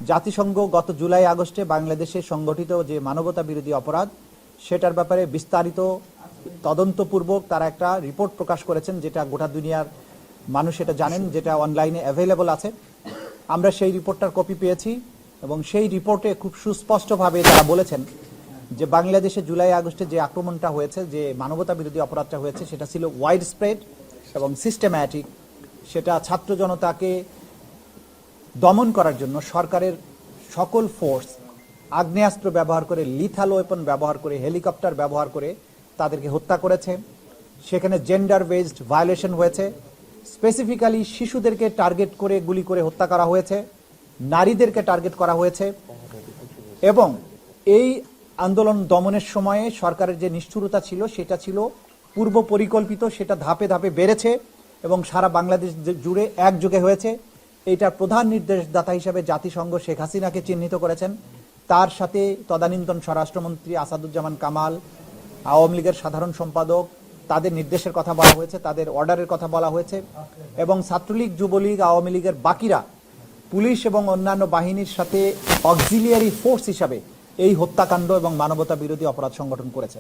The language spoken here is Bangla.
জাতিসংঘ গত জুলাই আগস্টে বাংলাদেশে সংগঠিত যে মানবতা বিরোধী অপরাধ সেটার ব্যাপারে বিস্তারিত তদন্তপূর্বক তারা একটা রিপোর্ট প্রকাশ করেছেন, যেটা গোটা দুনিয়ার মানুষ এটা জানেন, যেটা অনলাইনে অ্যাভেলেবল আছে। আমরা সেই রিপোর্টটার কপি পেয়েছি এবং সেই রিপোর্টে খুব সুস্পষ্টভাবে তারা বলেছেন যে বাংলাদেশে জুলাই আগস্টে যে আক্রমণটা হয়েছে, যে মানবতা বিরোধী অপরাধটা হয়েছে, সেটা ছিল ওয়াইড স্প্রেড এবং সিস্টেম্যাটিক। সেটা ছাত্র জনতাকে দমন করার জন্য সরকারের সকল ফোর্স আগ্নেয়াস্ত্র ব্যবহার করে, লিথাল ওয়েপন ব্যবহার করে, হেলিকপ্টার ব্যবহার করে তাদেরকে হত্যা করেছে। সেখানে জেন্ডার বেসড ভায়োলেশন হয়েছে, স্পেসিফিক্যালি শিশুদেরকে টার্গেট করে গুলি করে হত্যা করা হয়েছে, নারীদেরকে টার্গেট করা হয়েছে। এবং এই আন্দোলন দমনের সময়ে সরকারের যে নিষ্ঠুরতা ছিল সেটা ছিল পূর্ব পরিকল্পিত, সেটা ধাপে ধাপে বেড়েছে এবং সারা বাংলাদেশ জুড়ে একযোগে হয়েছে। এইটার প্রধান নির্দেশদাতা হিসেবে জাতিসংঘ শেখ হাসিনাকে চিহ্নিত করেছেন। তার সাথে তদানীন্তন স্বরাষ্ট্রমন্ত্রী আসাদুজ্জামান কামাল, আওয়ামী লীগের সাধারণ সম্পাদক, তাদের নির্দেশের কথা বলা হয়েছে, তাদের অর্ডারের কথা বলা হয়েছে। এবং ছাত্রলীগ, যুবলীগ, আওয়ামী লীগের বাকিরা পুলিশ এবং অন্যান্য বাহিনীর সাথে অক্সিলিয়ারি ফোর্স হিসাবে এই হত্যাকাণ্ড এবং মানবতা বিরোধী অপরাধ সংগঠন করেছে।